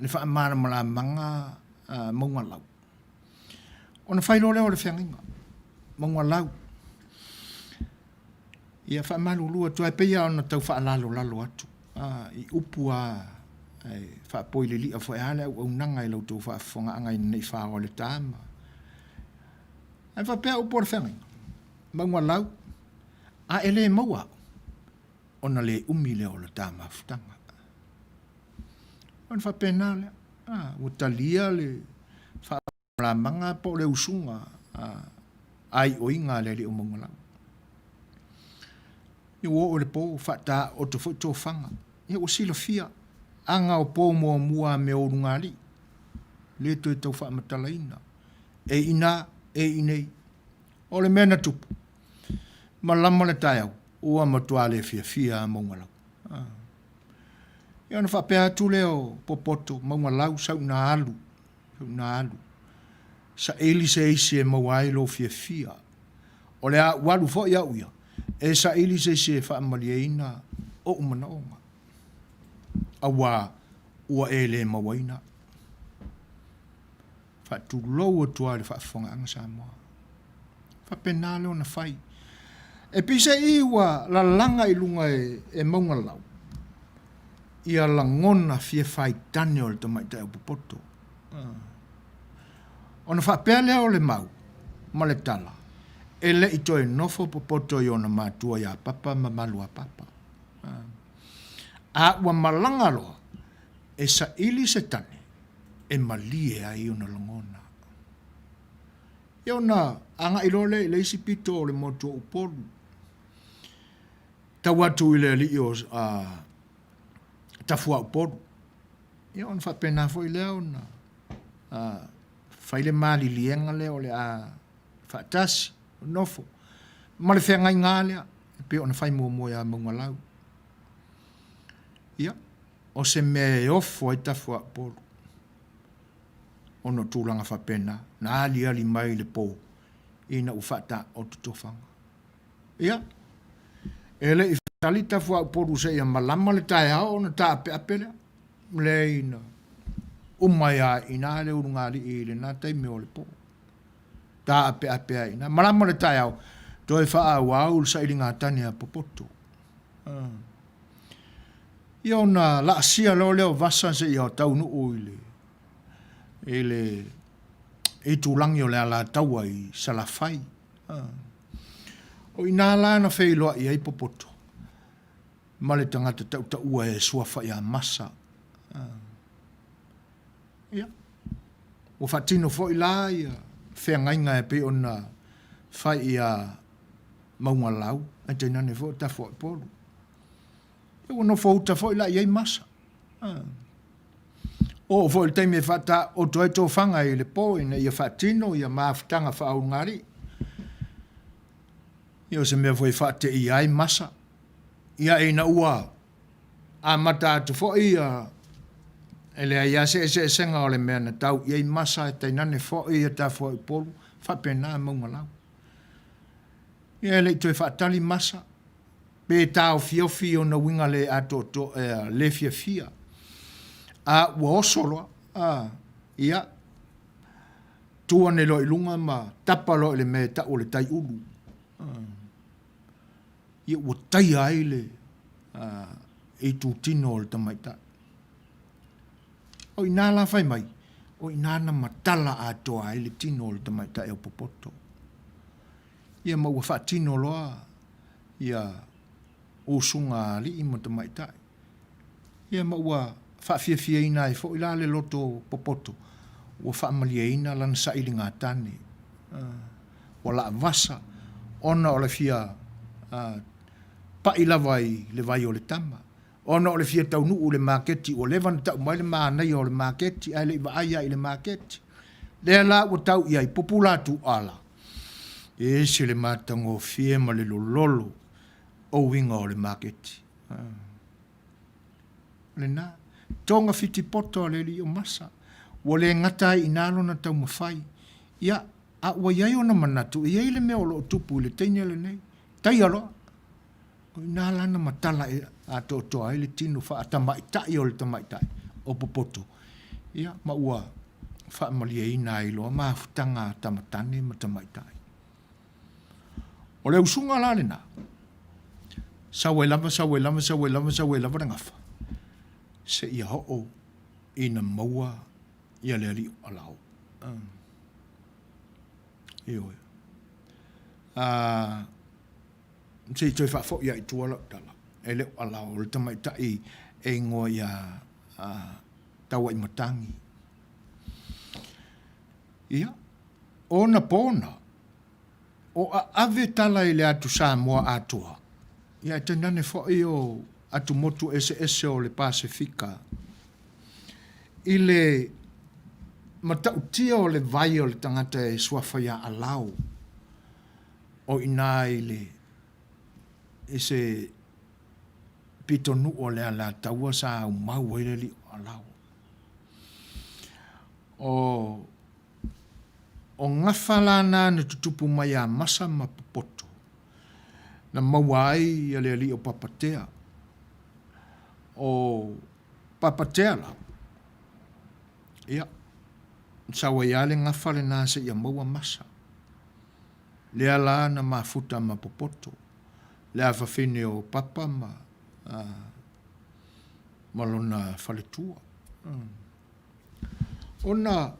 fa mara mala manga maunga lau ona failo le o le fianginga maunga lau ia fa malulu tu ai pe ia ona tau fa lalo atu i upua ai fa poile li afo ala o nanga i lo tu fa fonga anga nei fa o le tama ai fa pe o por fenga mangwa lau a ele maua ona le umile o le tama futanga on fa penale o talia le fa la manga po le usunga ai o inga le o mangwa lau i o le po fata o to fo to fanga e o sila fia anga o po mo mua me o ngali le to fa matalaina e ina e inei o le mena tupu malama le tae au ua matua le fia maungalau e ona fa pea tu leo popoto maungalau sau na alu sa eli se isi e mawai lo fia o le a walu fo ia uia e sa ili se fa maliena o umanaonga awa ua ele mawaina fa tu lo tu ale fa fonga ang Samoa fa penale ona fai e pisa iwa la langa i lunga e maunga lau ia la ngona fie fai tane o le tamaita e popoto ona fa pele o le mau ma le tala ele ito e nofo popoto i ona matua ya papa mamalua papa a ua malanga loa e sa ili se tane e malie ai ona longona i ona anga ilole le isi pito o le motu o upolu tawatu ile li o tafua upolu i ona fa pena fo ile ona faile mali lienga le o le a fatasi nofo ma le fenga ingalea pe ona fai mo ya mongalau ia o se me ofo ai tafua polu ono tulanga fa pena na ali mai le po ina ufata o tutofanga ia ele i tali tafua polu se ia malama le tae ao ona ta apele le ina umaya ina le urungali ile na tai me o le po ta ape ina malama le tai au to e fa au sa ilinga tani a popoto io na la sia lo le vasa se io tau no oile ele e tu lang yo la tau ai salafai o ina la na feilo ai popoto male tanga ta ua e suafa ya masa ia o fatino fo ila ia fengainga e pe ona fai ia maunga lau a tena ne fo ta fo polu e ono fo ta fo ila ia masa o fo il time fata o to fanga i le po ina ia fatino ia maftanga fa au ngari io se me foi fate ia masa ia ina ua a mata atu fo ia ele ia se senga o le mea na tau iei masa e tainane fo ia ta fo i polu fa pena maunga lau ia le toi fa tali masa pe tau fiofi o na winga le ato to le fia a wo solo ia tua ne lo ilunga ma tapa lo le me ta o le tai ulu ia o tai ai le e tu tino o le tamaita o ina la fai mai o ina na matala Atoa ai le tino o le tamaita e o popoto ia ma ua fa tino loa ia o sunga li i mo tamaita ia ma ua fa fia ina e fo ila le loto popoto ua fa malia ina lan sa ili ngā tane wala vasa ona o le fia pa ila vai le vai o le tama ona o le fia tau nuu le maketi o levan tau mai le mānei o le maketi ai le iwa aia i le maketi le la ua tau iai populatu ala e se le matango fie ma le lololo o winga o le maketi le na tonga fiti poto le li o masa o le ngata i nalo na tau mawhai ia a ua iai o na manatu iai le mea o lo tupu le teine le nei tai alo o ina lana matala e a to ai le tino fa atamai tai o le tamai tai o popoto ia ma ua fa malia ina i lo ma futanga tamatane ma tamai tai o le usunga la le na sawe lava ngafa se ia ho ina maua ia le ali alau io se toi fa fo ia i tuala tala ele alau le tamaita e ngoa ia tawa i matangi ia ona pona o ave tala i le atu Samoa Atoa ia tenane fo io atu motu ese o le Pasifika i le matautia o le vai o le tangata e suafa ia alau o ina i le ese pitonu o le ala taua sa mau ele li alau o ngafalana na tutupu mai a masa ma popoto na mawai ia le ali o papatea o papatea la ia sawa ia le ngafale na se ia maua masa le ala na mafuta ma popoto le afafine o papa ma malona faletua ona